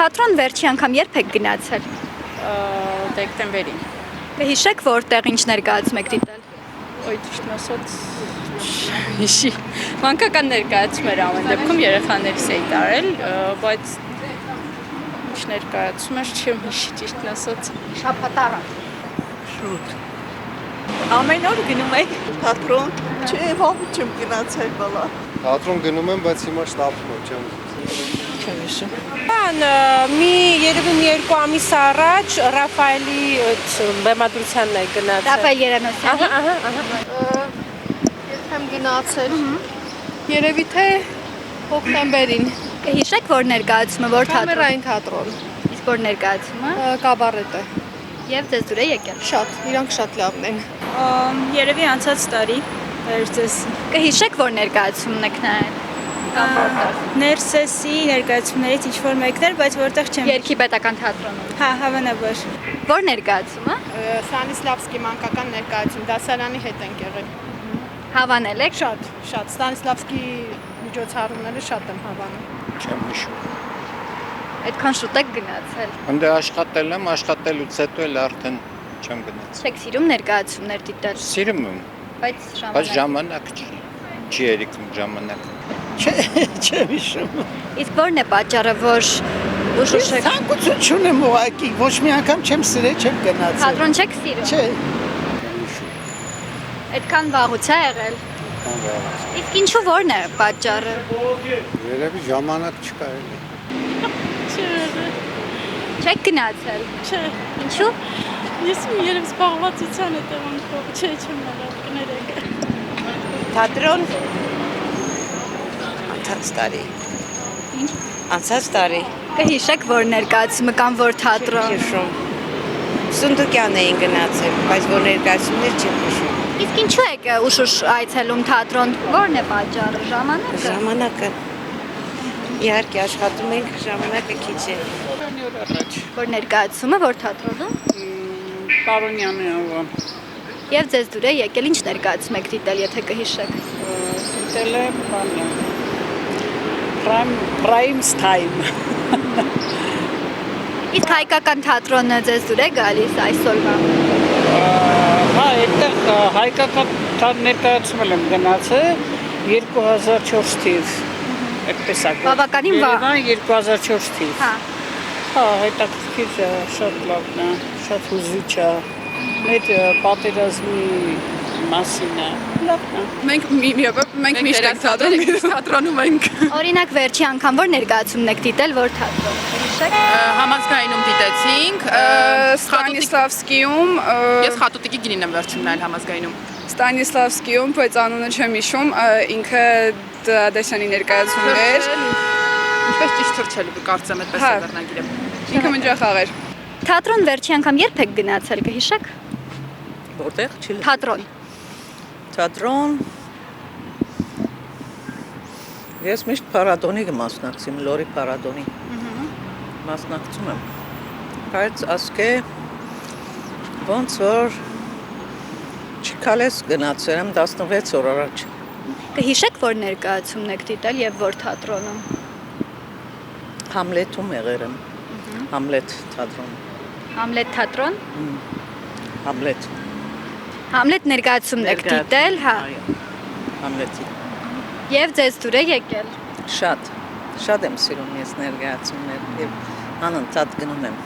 Թատրոն վերջի անգամ երբ եք գնացել։ Դեկտեմբերին։ Կհիշեք որտեղ ինչ ներկայացում եք դիտել։ Ոյ ճիշտն ասած հիշի։ Մանկական ներկայացում էր ամեն դեպքում երեխաներիս էի տարել, բայց ինչ ներկայացում էր չեմ հիշի ճիշտն ասած։ Շաբաթարը։ Շուտ։ Ամեն օր գնում եք Թատրոն։ Չէ, վաղուց չեմ գնացել բալա։ Թատրոն գնում եմ, բայց հիմա շտապում եմ, չեմ Չհիշում։ Մի երևի մի երկու ամիս առաջ Ռաֆայելի բեմադրությանն է գնացել։ Ռաֆայել Երեմոսյանի։ Երբ եմ գնացել։ Երևի թե հոկտեմբերին։ Կհիշեք որ ներկայացումը որ թատրոն։ Կամերային թատրոն։ Իսկ որ ներկայացումը Կաբարետը։ եւ ձեզ դուր է եկել։ Շատ, իրանք շատ լավն են։ Երևի անցած տարի վերջերս Կհիշեք որ ներկայացումն եք նայել։ Կամ որտեղ։ Ներսեսի ներկայացումներից ինչ որ մեկն էր, բայց որտեղ չեմ։ Երգի պետական թատրոնում։ Հա, հավանաբար։ Որ ներկայացումը։ Ստանիսլավսկի մանկական ներկայացում դասարանի հետ ենք եղել։ Հավանել եք։ Շատ, շատ Ստանիսլավսկի միջոցառումները շատ եմ հավանում։ Չեմ հիշում։ Այդքան շուտ եք գնացել։ Ընդ աշխատել եմ, աշխատելուց հետո էլ արդեն չեմ գնացել։ Չեք սիրում ներկայացումներ դիտել։ Սիրում եմ, Բայց բայց ժամանակ չի։ Չի երիքում ժամանակ։ Չեմ հիշում։ Իսկ որն է պատճառը որ ուշուշ եք Ցանկություն չունեմ ուղակի, ոչ մի անգամ չեմ սիրել, չեմ գնացել։ թատրոն չեք սիրում։ Չէ։ Այդքան վաղուց է եղել։ Իսկ ինչու որն է պատճառը։ Երևի ժամանակ չկա էլի։ Չեք գնացել։ Չէ, Ինչու։ ես երբ զբաղվածության հետևանքով չեմ եղել կներեք։ Թատրոն անցած տարի։ Ինչ։ Անցած տարի Կհիշեք որ ներկայացումը կամ որ թատրոն։ հիշում։ Սունդուկյան էին գնացել, բայց որ ներկայացումներ չեմ հիշում։ Իսկ ինչու եք ուշուշ այցելում թատրոն։ Որն է պատճառը ժամանակը։ Ժամանակը իհարկե աշխատում ենք, ժամանակը քիչ է։ Որ ներկայացումը որ թատրոնում։ Պարոնյանի անվան։ Եվ ձեզ դուր է եկել ինչ ներկայացում եք դիտել եթե կհիշեք։ Դիտել եմ բանը։ Prime time։ Իսկ հայկական թատրոնը ձեզ դուր է գալիս այսօրվա։ Հա, այդտեղ հայկական ներկայացումել եմ գնացել 2004 թիվ։ Այդպես է։ Բավականին վաղ։ 2004 թիվ։ Հա։ Հա, հետաքրքիր է, շատ լավն է, շատ հուզիչ է։ Այդ պատերազմի մասին է։ Լավն է։ Մենք միշտ ենք թատրոնում ենք։ Օրինակ վերջի անգամ որ ներկայացումն եք դիտել որ թատրոն։ Կհիշեք։ Համազգայինում դիտեցինք, Ստանիսլավսկիում, ես խատուտիկի գինին եմ վերջում նայել համազգայինում։ Ստանիսլավսկիում, բայց անունը չեմ հիշում, ինքը դեսյանի ներկայացումն էր։ Ինչպես ճիշտ թրջել կարծեմ այդպես է վերնագիրը։ Ինքը մնջախաղ էր։ Թատրոն վերջի անգամ երբ եք գնացել կհիշեք։ Որտեղ չի։ Թատրոն։ Թատրոն։ Ես միշտ փառատոնի կմասնակցեմ, Լորի փառատոնի։ Մասնակցում եմ։ Բայց ասկե ոնց որ չկալես գնացել եմ 16 օր առաջ։ Կհիշեք որ ներկայացումն եք դիտել եւ որ թատրոնում։ Համլետում եղել եմ։ Համլետ թատրոն։ Համլետ թատրոն։ Համլետ։ Համլետ ներկայացումն եք դիտել, հա։ Համլետի։ Եվ ձեզ դուր է եկել։ Շատ եմ սիրում ես ներկայացումներ եւ անընդհատ գնում եմ։